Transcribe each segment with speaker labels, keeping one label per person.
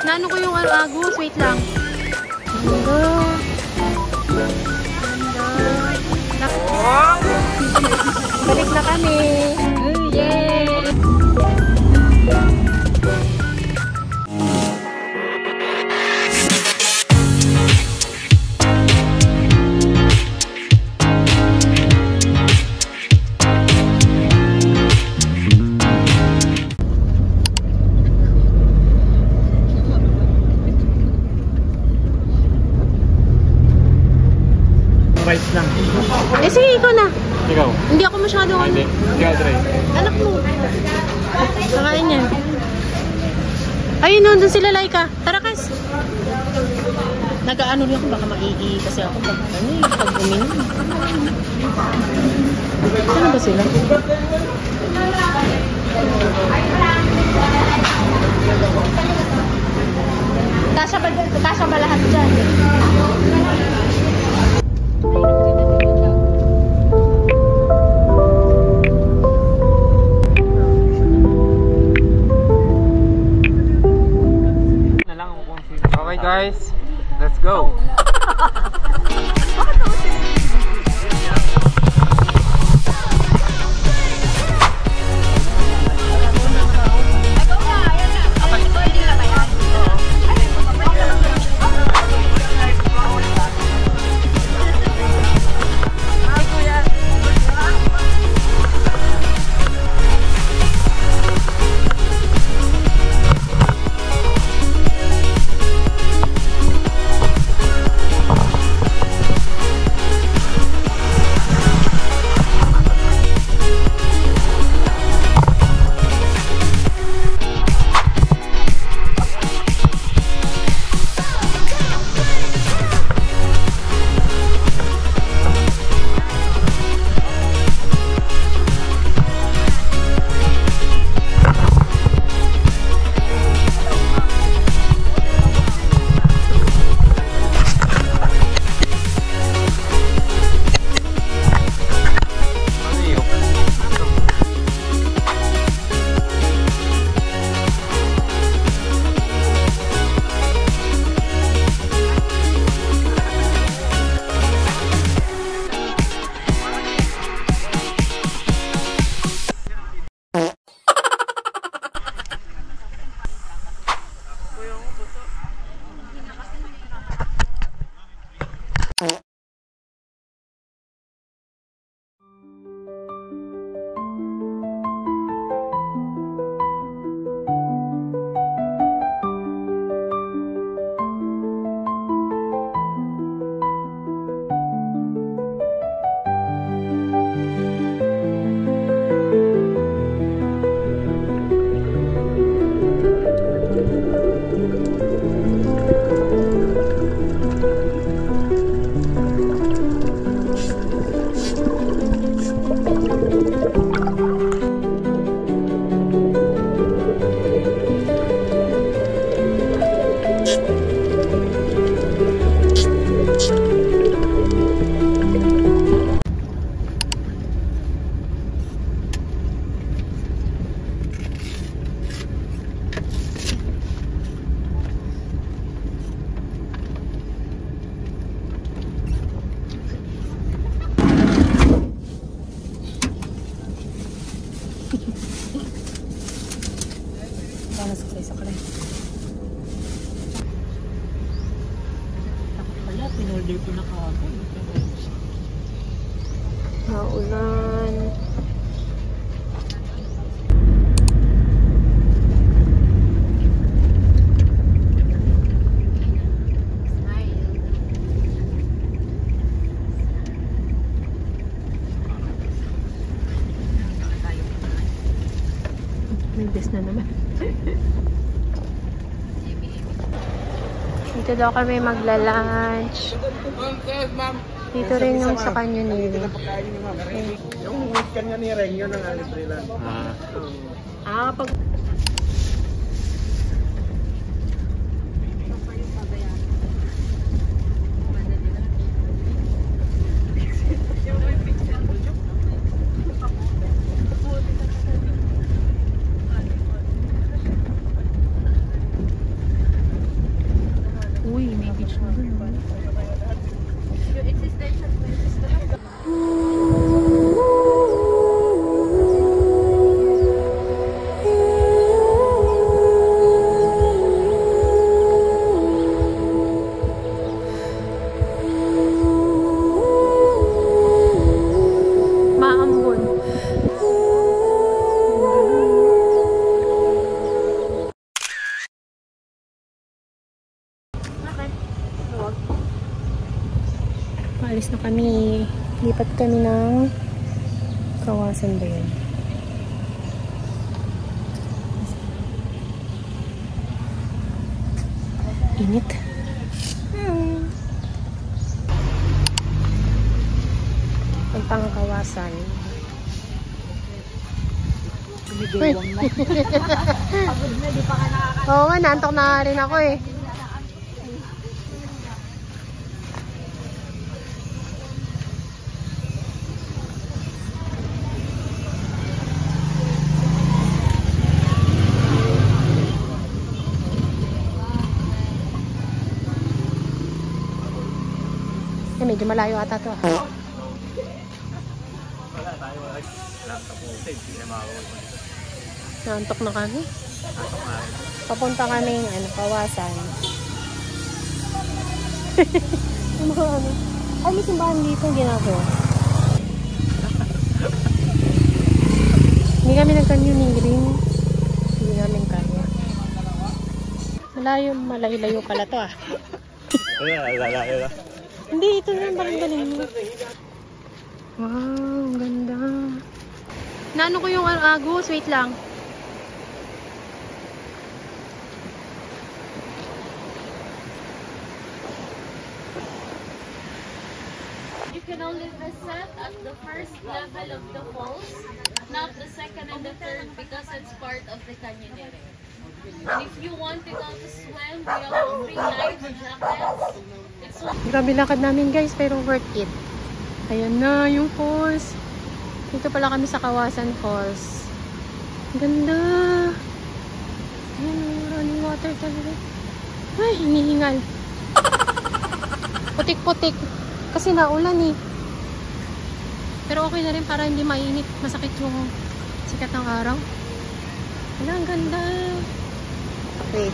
Speaker 1: Naano ko yung Agus? Wait lang. Balik na kami. Yay!
Speaker 2: Rice lang.
Speaker 1: Eh sige, ikaw na.
Speaker 2: Ikaw?
Speaker 1: Hindi ako masyadong ano.
Speaker 2: Ikaw, Dre.
Speaker 1: Anak mo. Sakain yan. Ayun, nandun sila, Laika. Tara, Kas. Nag-ano rin ako, baka maii kasi ako pag uminom. Ano ba sila? Kasya ba lahat dyan?
Speaker 2: Okay guys, let's go!
Speaker 1: Saklay. Wala, pinorder ko na kahapon. Maulan. May best na naman. Dito daw kami magla-lunch. Dito rin yung sa kanya ni Ring.
Speaker 2: Yung kanya ni Ring, yun ang libre lang.
Speaker 1: Pag...
Speaker 3: extension princess talaga.
Speaker 1: Maambon. Maalis na kami. Lipat kami ng Kawasan ba yun? Init. Puntang Kawasan.
Speaker 3: Bumigewang na. Pagod na, di pa ka nakakain.
Speaker 1: Oo nga, naantok na rin ako eh. Medyo malayo ata to. Naantok na kami. Papunta kami ng Kawasan. Ano? Ay, may simbahan dito ginagawa. Hindi kami nag-canyoneering. Hindi namin kaya. Malayo pala to ah. Hindi, ito na parang galing mo. Wow, ganda. Naano ko yung agos? Wait lang.
Speaker 4: You can only visit at the first level of the falls, not the second and the third because it's part of the canyoneering. And if you want to go to swim, we have free life jackets. It's
Speaker 1: Grabe lakad namin guys, pero worth it. Ayan na yung falls. Dito pala kami sa Kawasan Falls. Ganda. Ayan, running water talaga. Ay, hinihingal. Putik-putik. Kasi naulan eh. Pero okay na rin para hindi mainit. Masakit yung sikat ng araw. Wala, ang ganda. Wait.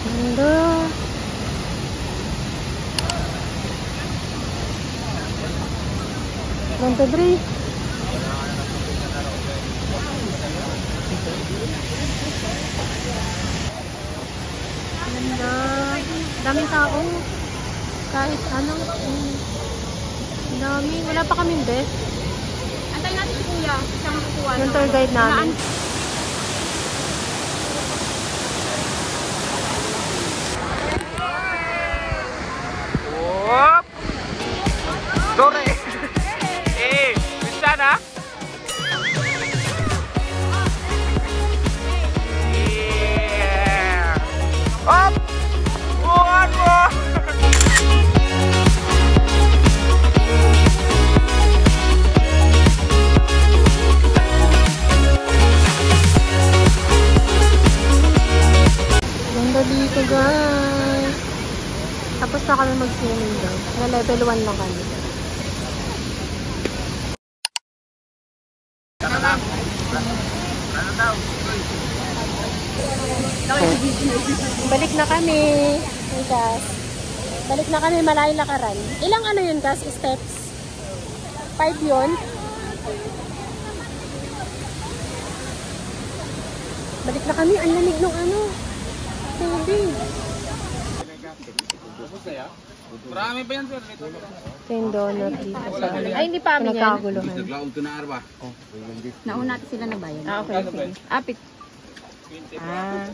Speaker 1: Ganda. Ganda, Dre. Ganda. Daming tao. Kahit ano. Dami. Wala pa kaming bed.
Speaker 3: Antay natin si Kuya. Siyang kukuha.
Speaker 1: Yung tour guide namin.
Speaker 2: Whoop! Dore! Bisa na? Yeah! Up! One more!
Speaker 1: Ganda dito guys. Tapos na kami mag-swimming doon. Na level 1 lang kami. Balik na kami. Hey guys. Balik na kami, malayo lakaran. Ilang ano yun guys? Steps? 5 yun? Balik na kami. Ang lamig nung ano. Tubig.
Speaker 2: Marami pa yan, sir.
Speaker 1: Ito yung donut dito sa ano.
Speaker 3: Ay, hindi pa amin yan.
Speaker 1: Nagkakaguluhan.
Speaker 3: Nauna natin sila na bayan.
Speaker 1: Ah, okay. Sige.
Speaker 3: Apit. Ah.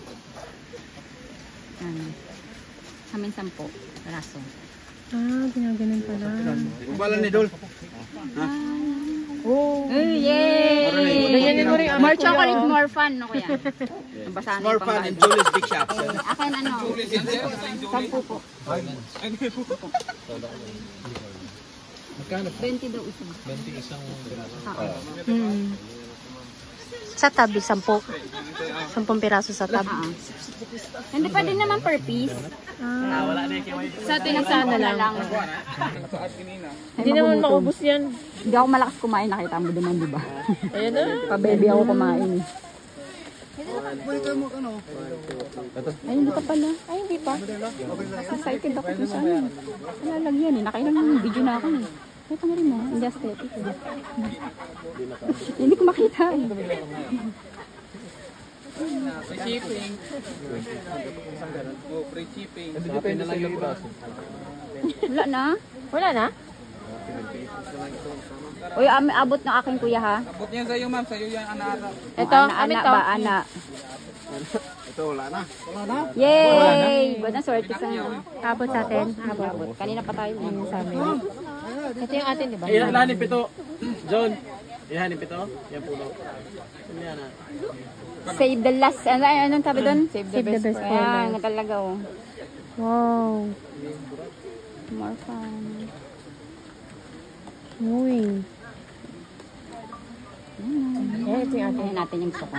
Speaker 3: Amin 10. Raso.
Speaker 1: Ah, ginaganon pala.
Speaker 2: Kumbalan ni Dol.
Speaker 1: Oh.
Speaker 3: Yay!
Speaker 1: Ganyan mo rin ang
Speaker 3: More
Speaker 1: kuya,
Speaker 3: chocolate,
Speaker 1: oh.
Speaker 3: more fun. No, kuya? Nabasahan
Speaker 2: More
Speaker 3: yung
Speaker 2: fun
Speaker 3: pang
Speaker 2: in Julie's Big Shop.
Speaker 3: Akin ano? 10 po. 20 daw isang. 20 isang.
Speaker 1: Sa tab, 10. 10 piraso sa tab.
Speaker 3: Hindi pa din naman per piece.
Speaker 1: Sa atin sana lang.
Speaker 3: Hindi naman maubos yan. Hindi ako malakas kumain, nakita mo naman, di ba?
Speaker 1: Ayan na.
Speaker 3: Pa-baby ako kumain. Ay, hindi pa pala. Ay, hindi pa. Excited ako kung saan. Wala lang yan eh. Nakailan yung video na ako eh. Ito nga rin mo, hindi aesthetic. Hindi ko makita eh.
Speaker 2: Free shipping. Oh, free shipping. Happy na lang yung braso.
Speaker 3: Wala na.
Speaker 1: Wala na?
Speaker 3: Uy, abot ng aking kuya ha.
Speaker 2: Abot niya sa'yo ma'am, sa'yo yan anak.
Speaker 1: Ito,
Speaker 3: Ana
Speaker 1: amin to.
Speaker 3: ba, ana?
Speaker 2: Ito wala na. Wala na?
Speaker 3: Yay! Ba't na swerte sa
Speaker 1: Abot sa atin.
Speaker 3: abot. Kanina pa tayo.
Speaker 1: Sa amin. Ito yung atin, di ba?
Speaker 2: Ihanip ito. John. Ihanip ito. Yan puno. Yan na.
Speaker 3: Save the last. Anong sabi doon? Save
Speaker 1: Save the best for
Speaker 3: Ayan,
Speaker 1: last.
Speaker 3: natalaga oh.
Speaker 1: Wow.
Speaker 3: More fun.
Speaker 1: Uy.
Speaker 3: Eh, ito yung atin natin yung gusto ko.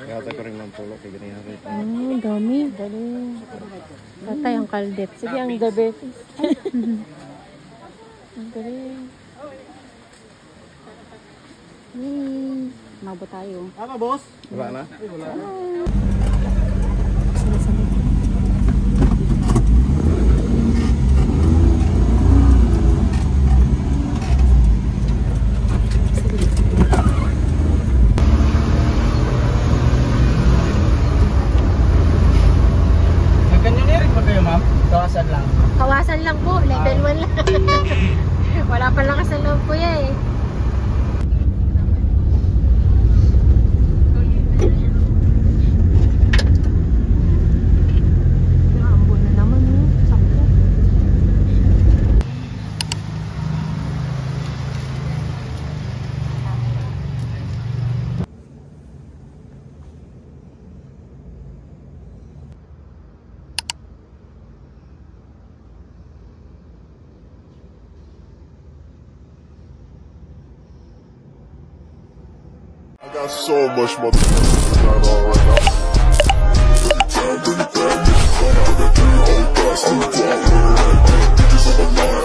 Speaker 2: Kaya ko rin ng pulo. Kaya ganyan rin.
Speaker 1: Oh, dami. Galing. Tatay ang kaldet. Sige, ang gabi. Ang galing.
Speaker 3: Yay! Mabo tayo.
Speaker 2: Tama boss? Wala na? Ay, wala na. Nagkanyoneering pa kayo ma'am? Kawasan lang.
Speaker 1: Kawasan lang po. Level 1 lang. Wala pa lang sa loob ko eh.
Speaker 5: I got so much motherfucking not all right now. Every time, bring it back, nigga, come to the thing, hold fast, I'm the guap, bitches on my line.